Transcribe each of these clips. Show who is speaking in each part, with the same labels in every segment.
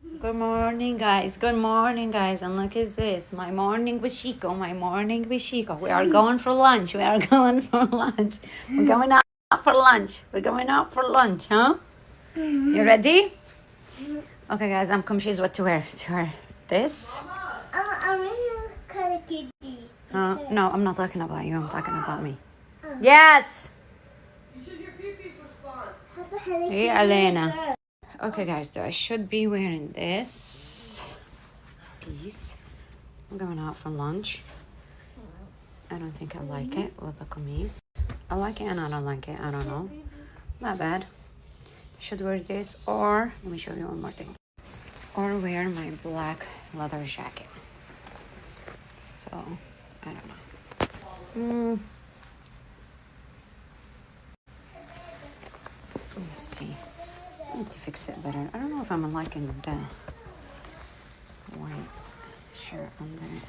Speaker 1: Good morning, guys. Good morning, guys. And look at this. My morning with Chico. My morning with Chico. We are going for lunch. We are going for lunch. We're going out for lunch. We're going out for lunch, huh? You ready? Okay, guys. I'm confused what to wear. To wear this.
Speaker 2: I'm really kind of kitty.
Speaker 1: No, I'm not talking about you. I'm talking about me. Yes.
Speaker 3: You should hear Fifi's response.
Speaker 1: Hey, Elena. Okay, guys, so I should be wearing this piece. I'm going out for lunch. I don't think I like it with the kameez. I like it and I don't like it. I don't know. Not bad. Should wear this or, let me show you one more thing. Or wear my black leather jacket. So, I don't know. Let's see. I need to fix it better. I don't know if I'm liking the white shirt under it.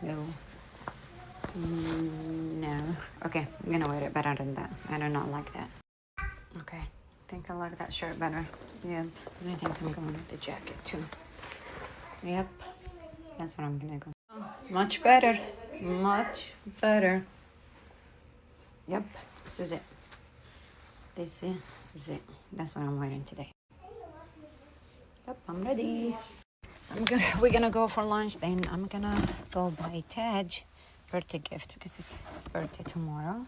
Speaker 1: No. No. Okay, I'm gonna wear it better than that. I do not like that. Okay, I think I like that shirt better. Yeah, and I think I'm going with the jacket too. Yep, that's what I'm gonna go. Much better. Much better. Yep, this is it. This is it. That's what I'm wearing today. Yep, I'm ready. So we're gonna go for lunch. Then I'm gonna go buy Taj birthday gift because it's his birthday tomorrow.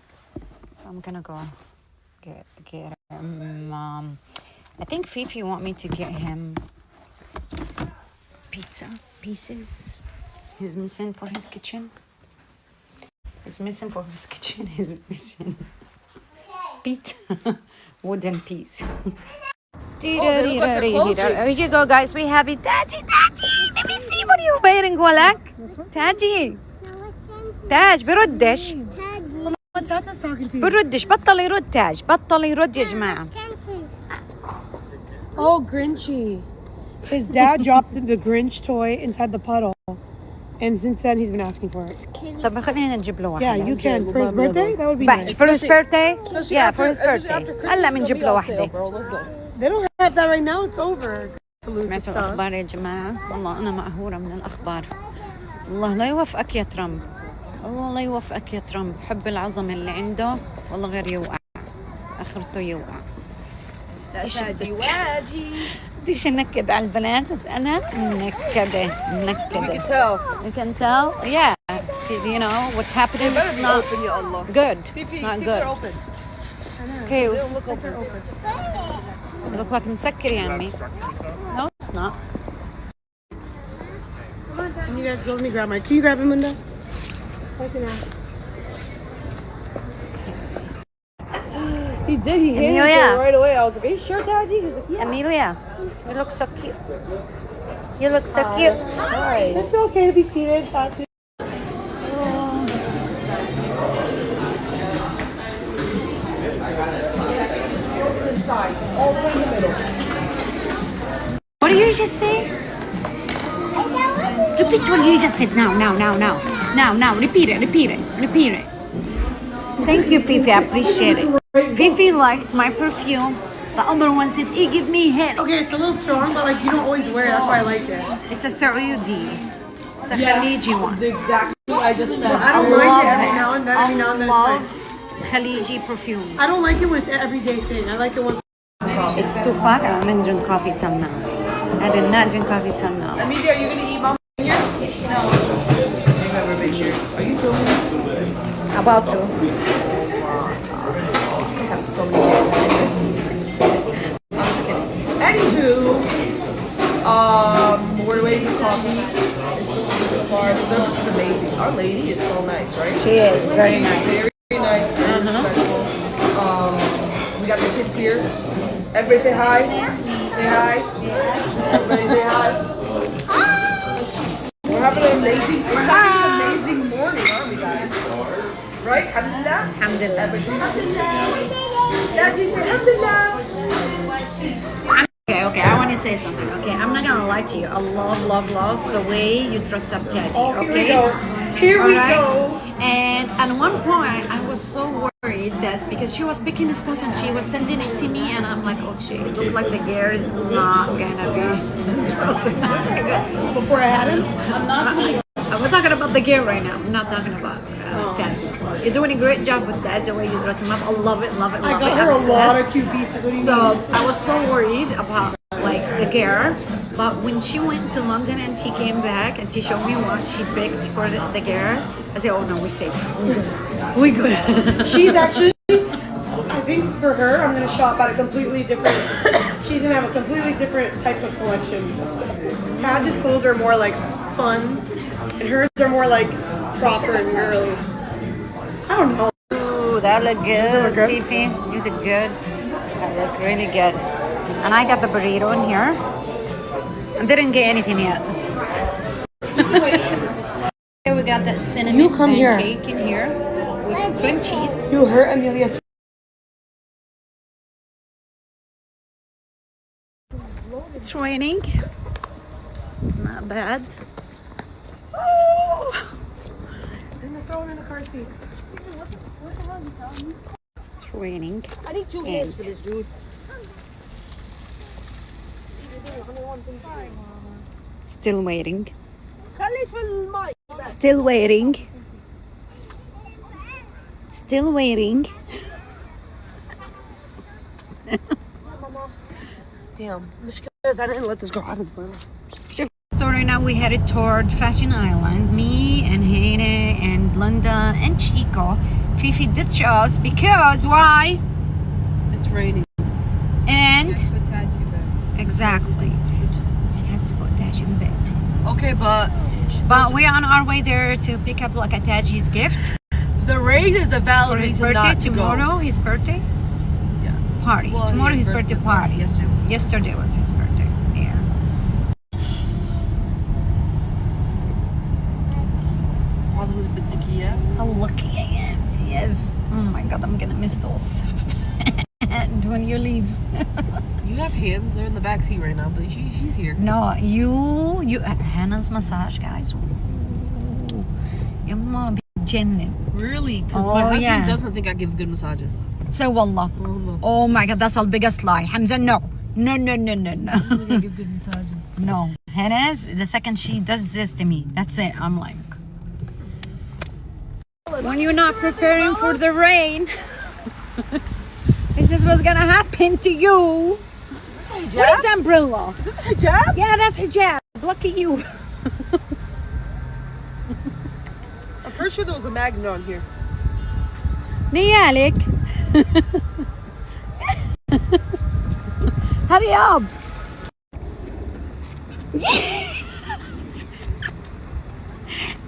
Speaker 1: So I'm gonna go get him. I think Fifi want me to get him pizza pieces. He's missing for his kitchen. He's missing for his kitchen. He's missing pizza. Wooden piece. Here you go, guys. We have it. Taji. Let me see what you're wearing. ولك تاجي تاج بردش
Speaker 3: Tata's talking to you.
Speaker 1: بردش بطل يرد تاج بطل يرد يا جماعة.
Speaker 3: Oh, Grinchy. His dad dropped the Grinch toy inside the puddle. And since then, he's been asking for it.
Speaker 1: طب خلينا نجيب له
Speaker 3: Yeah,
Speaker 1: واحدة.
Speaker 3: you can. For his birthday, that would be
Speaker 1: Batch
Speaker 3: nice.
Speaker 1: for his birthday. Yeah, for his birthday. هلا بنجيب له واحدة.
Speaker 3: They don't have that right now. It's over.
Speaker 1: سمعتوا الأخبار يا جماعة؟ والله أنا مقهورة من الأخبار. الله لا يوفقك يا ترامب. الله لا يوفقك يا ترامب. حب العظمة اللي عنده والله غير يوقع. آخرته يوقع. بديش نكد على البنات بس أنا منكدة.
Speaker 3: You can tell.
Speaker 1: You can tell? Yeah. You know what's happening? It's not good. It's not good. Okay.
Speaker 3: They don't look like they're open.
Speaker 1: You look like مسكر يا عمي. No, it's not.
Speaker 3: Can you guys go? Let me grab my. Can you grab him, Linda? Right now. He did. He handed it to
Speaker 1: Amelia.
Speaker 3: her right away. I was like, "Are you sure, Taji?" He was like, "Yeah."
Speaker 1: Amelia, you look so cute. You look so cute.
Speaker 3: It's still okay to be seated. Taji. Inside, all the way in the middle.
Speaker 1: What did you just say? Repeat what you just said. Now. Repeat it. Thank you, Fifi. I appreciate it. Fifi liked my perfume. The other one said, "Hey, give me head."
Speaker 3: Okay, it's a little strong, but like you don't always wear it. That's why I like it.
Speaker 1: It's a Saudi. It's a Khaliji one.
Speaker 3: Exactly what I just said. I don't
Speaker 1: love
Speaker 3: like it every
Speaker 1: it.
Speaker 3: now and then. Every now and then.
Speaker 1: I
Speaker 3: It's
Speaker 1: love
Speaker 3: nice.
Speaker 1: Khaliji perfumes.
Speaker 3: I don't like it when it's an everyday thing. I like it when.
Speaker 1: It's 2 o'clock. I didn't drink coffee till now. I did not drink coffee till now.
Speaker 3: Amelia, are you gonna eat mom here? No. Are you filming?
Speaker 1: About to.
Speaker 3: I have so many. I'm just kidding. Anywho, we're waiting for coffee. So far, service is amazing. Our lady is so nice, right?
Speaker 1: She is very nice.
Speaker 3: Very nice, very respectful. We got the kids here. Everybody say hi. Say hi. Everybody say hi. We're having an amazing morning, aren't we, guys? Right? Alhamdulillah.
Speaker 1: Alhamdulillah.
Speaker 3: Everybody say alhamdulillah. Daddy say alhamdulillah.
Speaker 1: Okay, I want to say something, okay? I'm not gonna lie to you. I love the way you dress up Taji, okay?
Speaker 3: Here we
Speaker 1: All right?
Speaker 3: go.
Speaker 1: And at one point, I was so worried that this because she was picking the stuff and she was sending it to me, and I'm like, oh shit, it looked like the gear is not gonna be
Speaker 3: Before I had him?
Speaker 1: We're talking about the gear right now. I'm not talking about tattoo. You're doing a great job with that, the way you dress him up. I love it, love it, love it.
Speaker 3: I got her a lot of cute pieces. What do you
Speaker 1: So
Speaker 3: mean?
Speaker 1: I was so worried about like the gear, but when she went to London and she came back and she showed me what she picked for the gear, I said, oh no, we're safe. We're good.
Speaker 3: She's actually, I think for her, I'm going to shop at a completely different, she's going to have a completely different type of selection. Taj's clothes are more like fun, and hers are more like proper and girly. I don't know.
Speaker 1: Ooh, that look good, Fifi. You did good. That look really good. And I got the burrito in here. I didn't get anything yet. Here we got that cinnamon pancake in here with cream cheese.
Speaker 3: You hurt Amelia's.
Speaker 1: It's raining. Not bad. Oh!
Speaker 3: And throw him in the car seat.
Speaker 1: It's raining.
Speaker 3: I need 2 hands for this, dude.
Speaker 1: Still waiting. Still waiting. Still waiting.
Speaker 3: Damn. Because I didn't let this go out of the way.
Speaker 1: So right now we headed toward Fashion Island. Me and Hene and Linda and Chico. Fifi ditched us because why?
Speaker 3: It's raining.
Speaker 1: And exactly. She has to put Taj in bed.
Speaker 3: Okay, but
Speaker 1: we're on our way there to pick up like a Taj's gift
Speaker 3: the rain is a valid
Speaker 1: for his
Speaker 3: reason
Speaker 1: birthday
Speaker 3: not to
Speaker 1: tomorrow.
Speaker 3: go.
Speaker 1: His birthday party.
Speaker 3: Well,
Speaker 1: Tomorrow his birthday party. Yesterday was his birthday. Yeah. How lucky I am. Yes. Oh my god, I'm gonna miss those. When you leave.
Speaker 3: You have hands. They're in the back seat right now, but she's here.
Speaker 1: No, you Hannah's massage, guys. Yumma بتجنن.
Speaker 3: Really? Because my husband doesn't think I give good massages.
Speaker 1: So wallah. Oh my god, that's our biggest lie. Hamza, no. No.
Speaker 3: I don't think I give good massages.
Speaker 1: No. Hannah's, the second she does this to me, that's it. I'm like, when you're not preparing for the rain, this is what's gonna happen to you.
Speaker 3: Is this hijab?
Speaker 1: What is umbrella?
Speaker 3: Is this hijab?
Speaker 1: Yeah, that's hijab. Lucky you.
Speaker 3: I'm pretty sure there was a magnet on here.
Speaker 1: Niyalik. Hurry up.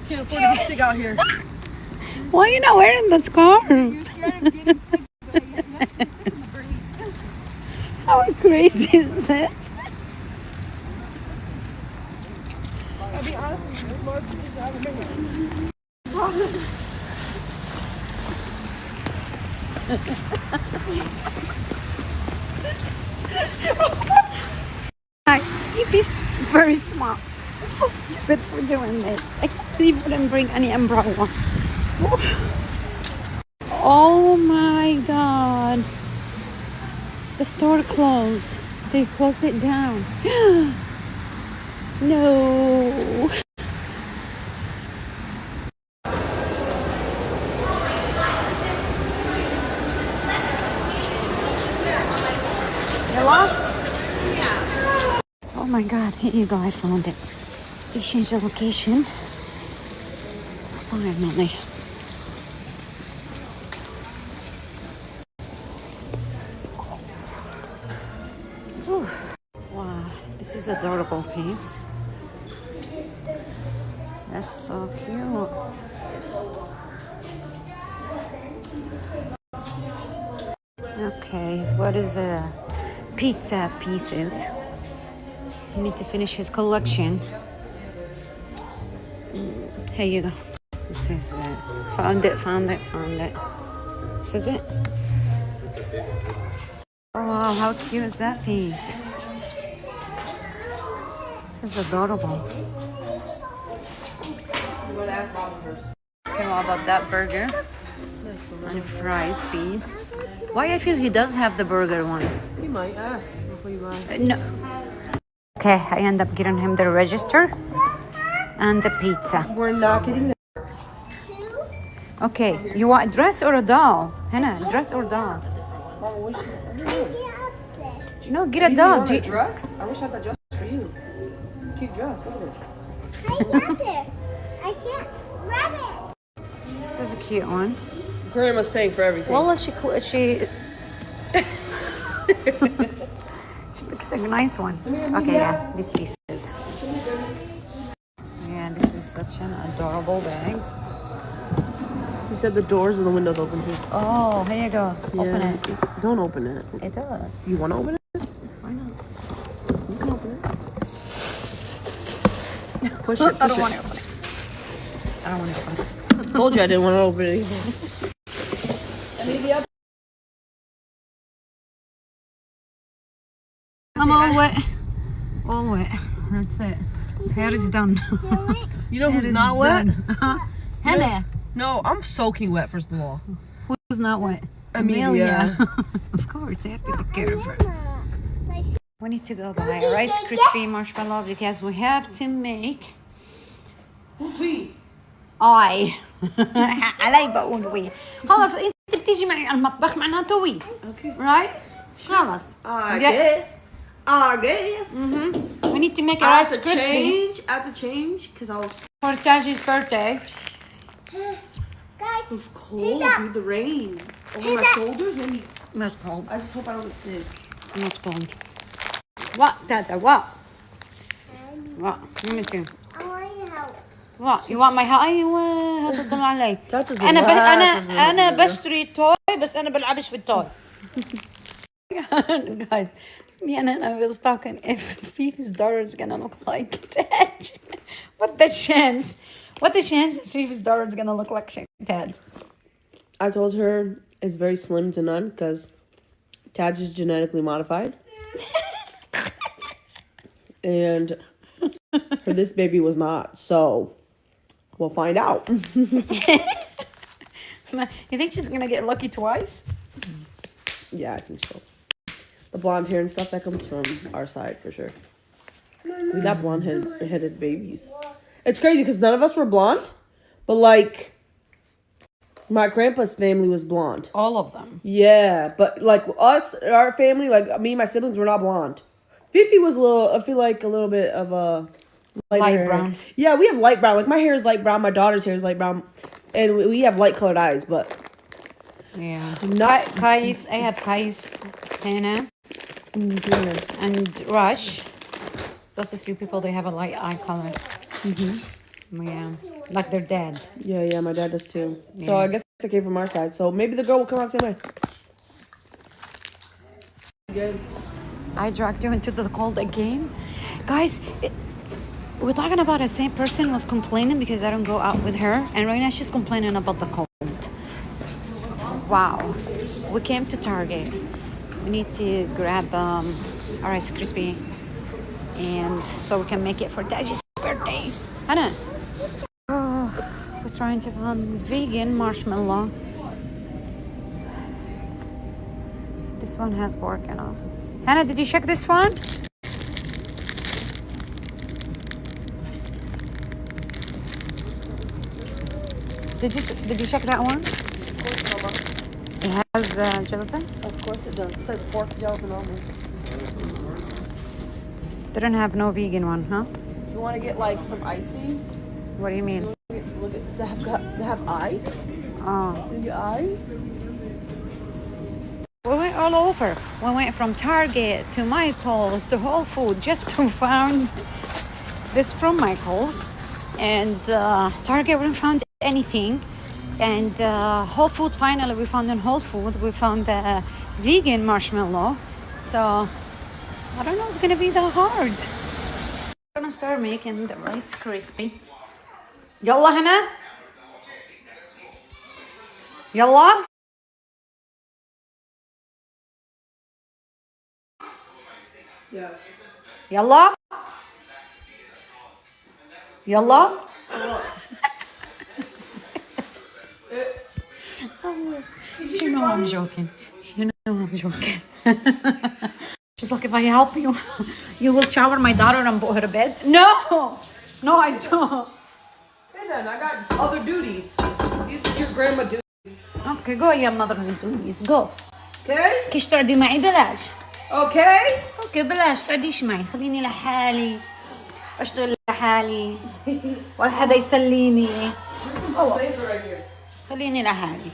Speaker 3: Can't afford to be sick out here.
Speaker 1: Why are you not wearing the scarf? How crazy is it?
Speaker 3: I'll be honest with you, this is the smartest decision I've ever made.
Speaker 1: Guys, Phoebe's very smart. I'm so stupid for doing this. I can't believe I didn't bring any umbrella. Oh my god. The store closed. They closed it down. No. Oh my god, here you go, I found it. They changed the location. Finally. Whew. Wow, this is adorable piece. That's so cute. Okay, what is a pizza pieces? I need to finish his collection. Here you go. This is it. Found it. This is it. Oh wow, how cute is that piece? This is adorable. Okay, what about that burger?
Speaker 3: nice one.
Speaker 1: And fries, please. Why I feel he does have the burger one.
Speaker 3: You might ask before you buy.
Speaker 1: No. Okay, I end up getting him the register and the pizza.
Speaker 3: We're not getting that.
Speaker 1: Okay, you want a dress or a doll? Hannah, dress or doll?
Speaker 3: Mama, wish
Speaker 2: Get up there.
Speaker 1: Do you know, get a
Speaker 3: you
Speaker 1: doll.
Speaker 3: want
Speaker 1: Do
Speaker 3: a
Speaker 1: you-
Speaker 3: dress? I wish I had that dress for you. Cute dress, look at it.
Speaker 2: I got there. I can't grab it.
Speaker 1: This is a cute one.
Speaker 3: Grandma's paying for everything.
Speaker 1: Well, she she picked a nice one. Okay, yeah, these pieces. Yeah, this is such an adorable bags.
Speaker 3: She said the doors and the windows open too.
Speaker 1: Oh, here you go. Open
Speaker 3: Yeah.
Speaker 1: it.
Speaker 3: Don't open it.
Speaker 1: It does.
Speaker 3: You want to open it?
Speaker 1: Why not?
Speaker 3: You can open it. Push it.
Speaker 1: I don't want to open it. I don't want to open it.
Speaker 3: Told you I didn't want to open it either.
Speaker 1: I'm all wet. All wet. That's it. Hair is done.
Speaker 3: You know
Speaker 1: Hair
Speaker 3: who's
Speaker 1: is
Speaker 3: not wet?
Speaker 1: done. Hannah.
Speaker 3: No, I'm soaking wet first of all.
Speaker 1: Who's not wet?
Speaker 3: Amelia.
Speaker 1: Of course, I have to take care of her. We need to go buy a Rice Krispie marshmallow because we have to make.
Speaker 3: Who's we?
Speaker 1: I علي بقول وي خلص انت بتيجي معي على المطبخ معناته وي
Speaker 3: Okay.
Speaker 1: right خلص
Speaker 3: I
Speaker 1: Yeah.
Speaker 3: guess. I guess.
Speaker 1: we need to make a
Speaker 3: I
Speaker 1: Rice
Speaker 3: have to
Speaker 1: Krispie
Speaker 3: change. I have to change because I was.
Speaker 1: for Taji's birthday.
Speaker 2: Guys,
Speaker 3: It was cold, dude. The rain over my shoulders made me.
Speaker 1: That's cold.
Speaker 3: I just hope I don't get sick.
Speaker 1: That's cold. What Tata what give me two
Speaker 2: I want your help.
Speaker 1: what you want my help ايوه هذا الضل علي
Speaker 3: That doesn't
Speaker 1: انا
Speaker 3: last.
Speaker 1: انا بشتري توي بس انا بلعبش في التوي. Guys, me and Anna was talking if Fifi's daughter is gonna look like Taj. What the chances Fifi's daughter is gonna look like Taj?
Speaker 3: I told her it's very slim to none because Taj is genetically modified. And for this baby was not. So we'll find out.
Speaker 1: You think she's gonna get lucky twice?
Speaker 3: Yeah, I think so. The blonde hair and stuff that comes from our side for sure. We got blonde headed babies. It's crazy because none of us were blonde, but like my grandpa's family was blonde.
Speaker 1: All of them.
Speaker 3: Yeah, but like us, our family, like me and my siblings were not blonde. Fifi was a little, I feel like a little bit of a light hair.
Speaker 1: Brown.
Speaker 3: Yeah, we have light brown. Like my hair is light brown, my daughter's hair is light brown, and we have light colored eyes. But
Speaker 1: Yeah.
Speaker 3: Not
Speaker 1: Kais, I have Kais, Hannah, and Rush. Those are three people. They have a light eye color. Yeah, like they're dead.
Speaker 3: yeah, my dad does too. So
Speaker 1: Yeah.
Speaker 3: I guess it came from our side. So maybe the girl will come out the same way. Good.
Speaker 1: I dragged you into the cold again, guys. We're talking about the same person was complaining because I don't go out with her, and right now she's complaining about the cold. Wow, we came to Target. We need to grab a Rice Krispie, and so we can make it for Daddy's birthday. Hannah, we're trying to find vegan marshmallow. This one has pork in it. Hannah, did you check this one? Did you check that one? It has gelatin.
Speaker 3: Of course it does. It says pork gelatin on it.
Speaker 1: They don't have no vegan one, huh?
Speaker 3: You want to get like some icing?
Speaker 1: What do you mean?
Speaker 3: Look at this. They have ice.
Speaker 1: Oh,
Speaker 3: You get ice?
Speaker 1: we went all over. We went from Target to Michael's to Whole Foods just to find this from Michael's, and Target we didn't find anything, and Whole Food finally we found in Whole Food we found the vegan marshmallow. So I don't know, it's gonna be that hard. I'm gonna start making the Rice Krispie. Yalla Hannah. Yalla.
Speaker 3: Yeah.
Speaker 1: Yalla. Yalla. You know I'm joking. You know I'm joking. She's like, if I help you, you will shower my daughter and put her to bed. No, no, I don't.
Speaker 3: Hey then, I got other duties. These are your grandma duties.
Speaker 1: Okay, go يا mother duties, go.
Speaker 3: Okay?
Speaker 1: كيش تقعدي معي بلاش.
Speaker 3: Okay?
Speaker 1: اوكي بلاش تقعديش معي، خليني لحالي اشتغل لحالي ولا حدا يسليني. خلص خليني لحالي.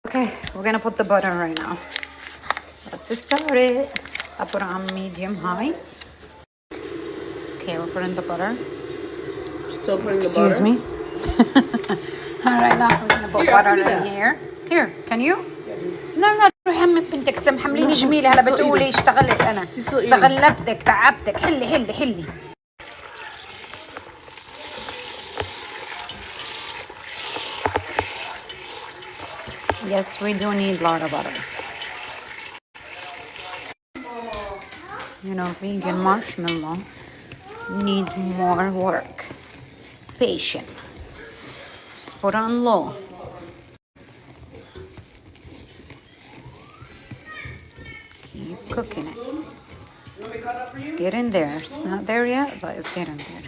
Speaker 1: Okay, we're gonna put the butter right now. Let's start it. I put it on medium high. Okay, we're putting the butter.
Speaker 3: Still putting the
Speaker 1: Excuse
Speaker 3: butter?
Speaker 1: me. All right, now we're gonna put
Speaker 3: Here,
Speaker 1: butter
Speaker 3: I'll do
Speaker 1: in
Speaker 3: that.
Speaker 1: here. Here, can you? لا لا روحي عمي بنتك محمليني جميلة هلا بتقولي اشتغلت أنا تغلبتك تعبتك حلي حلي حلي. Yes, we do need a lot of butter. You know, vegan marshmallow need more work. Patient. Just put on low. Keep cooking it. It's getting there. It's not there yet, but it's getting there.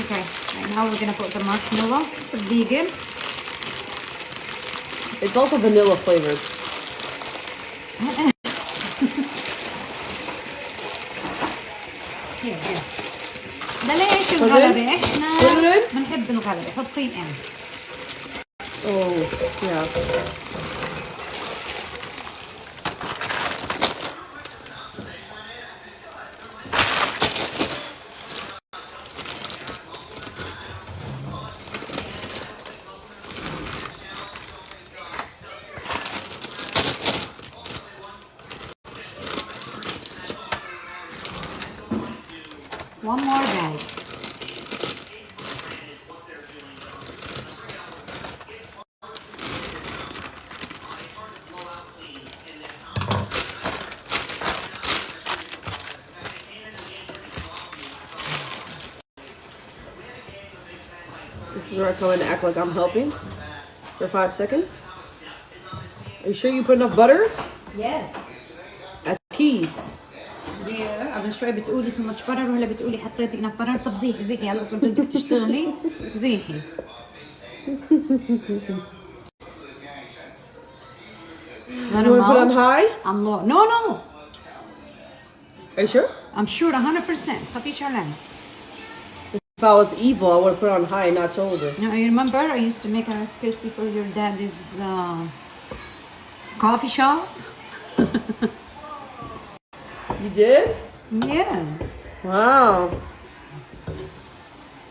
Speaker 1: Okay, right now we're gonna put the marshmallow. It's a vegan.
Speaker 3: It's also vanilla flavored.
Speaker 1: Here. بلاش الغلبة، احنا بنحب الغلبة، حطيه ان.
Speaker 3: Oh, yeah.
Speaker 1: One more bag.
Speaker 3: This is where I come in and act like I'm helping for 5 seconds. Are you sure you put enough butter?
Speaker 1: Yes.
Speaker 3: That's key.
Speaker 1: قبل شوي بتقولي تو ماتش برر ولا بتقولي حطيتي enough برر. طب زيحي زيحي هلا صرت بدك تشتغلي زيحي.
Speaker 3: You want to put on high?
Speaker 1: I'm low. No.
Speaker 3: Are you sure?
Speaker 1: I'm sure 100%. خفيش علي.
Speaker 3: If I was evil, I would have put on high and not told her.
Speaker 1: No, you remember I used to make a crispy for your daddy's coffee shop?
Speaker 3: You did?
Speaker 1: Yeah.
Speaker 3: Wow.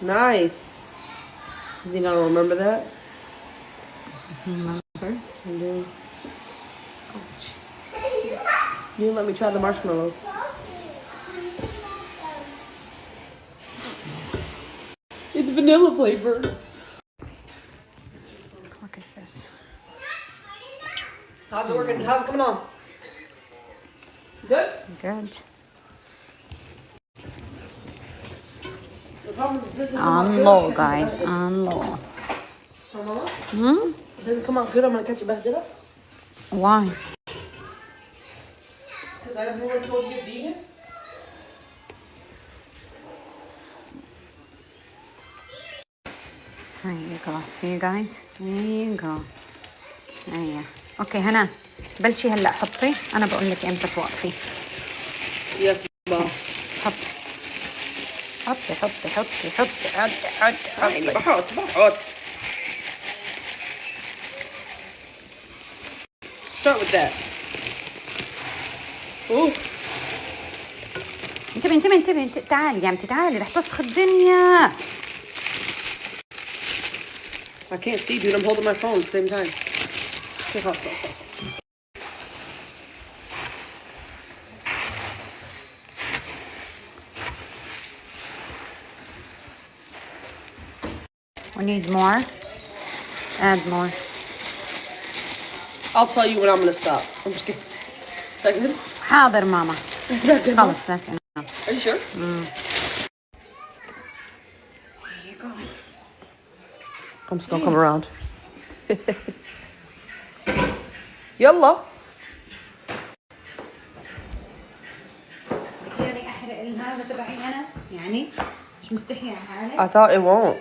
Speaker 3: Nice. You think I don't remember that?
Speaker 1: Remember?
Speaker 3: I do. You didn't let me try the marshmallows. It's vanilla flavored.
Speaker 1: Look at this.
Speaker 3: How's it working? How's it coming on? Good?
Speaker 1: Good.
Speaker 3: The problem is this is
Speaker 1: On low, guys. On low.
Speaker 3: Mama?
Speaker 1: Hmm?
Speaker 3: If it doesn't come out good, I'm gonna catch it back up.
Speaker 1: Why?
Speaker 3: Because I never told you to be vegan.
Speaker 1: There you go. See you guys? There you go. ايوه. اوكي هنا بلشي هلا حطي. انا بقول لك امتى توقفي.
Speaker 3: Yes, boss.
Speaker 1: حطي.
Speaker 3: بحط. Start with that. Ooh.
Speaker 1: انتبهي تعالي يا امتي تعالي رح توسخ الدنيا.
Speaker 3: I can't see, dude. I'm holding my phone at the same time. Okay, خلاص.
Speaker 1: We need more. Add more.
Speaker 3: I'll tell you when I'm gonna stop. I'm just kidding. Is that good?
Speaker 1: حاضر ماما.
Speaker 3: Is that good?
Speaker 1: خلص that's enough.
Speaker 3: Are you sure?
Speaker 1: God.
Speaker 3: I'm just gonna come around. يلا.
Speaker 1: يعني احرق هذا تبعي انا يعني مش مستحية حالك.
Speaker 3: I thought it won't.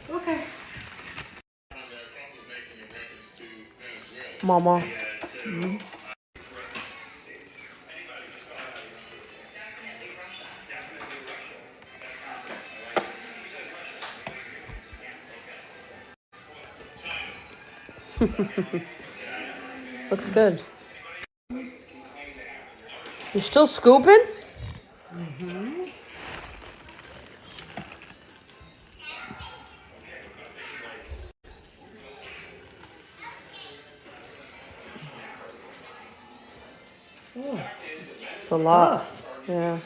Speaker 1: Okay.
Speaker 3: Mama. Looks good. You're still scooping? It's a lot. Yeah.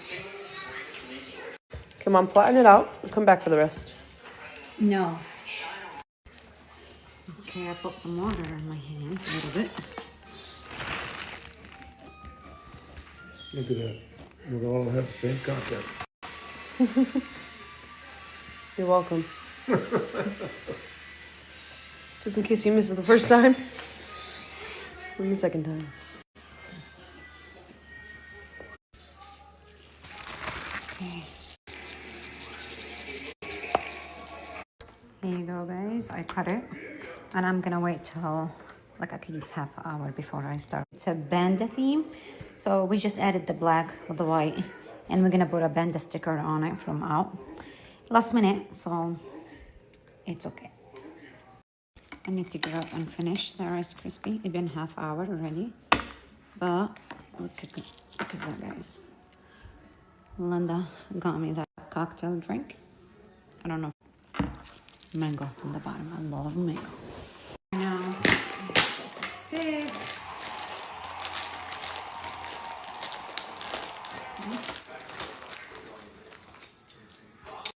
Speaker 3: Come on, flatten it out. We'll come back for the rest.
Speaker 1: No. Okay, I put some water in my hands a little bit.
Speaker 4: Look at that. We all have the same contact.
Speaker 3: You're welcome. Just in case you missed it the first time. And the second time.
Speaker 1: Okay. Here you go, guys. I cut it. And I'm gonna wait till like at least half an hour before I start. It's a banda theme. So we just added the black with the white. And we're gonna put a banda sticker on it from out. Last minute, so it's okay. I need to go and finish the Rice Krispie. It's been half hour already. But look at that, guys. Linda got me that cocktail drink. I don't know. Mango on the bottom. I love mango. Now, just a stick.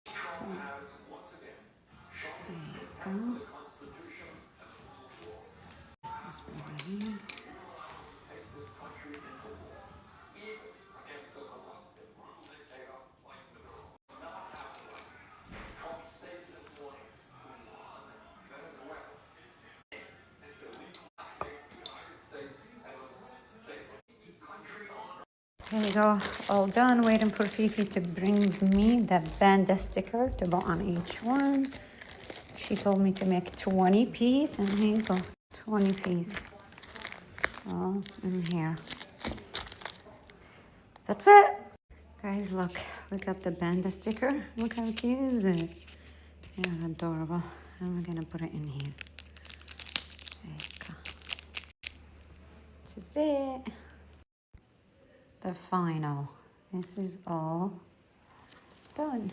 Speaker 1: So, there you go. Just put it in. There you go, all done. Waiting for Fifi to bring me the banda sticker to go on each one. She told me to make 20 pieces, and here you go, 20 pieces. All in here. That's it. Guys, look, we got the banda sticker. Look how cute is it? Yeah, adorable. And we're gonna put it in here. There you go. This is it. The final. This is all done.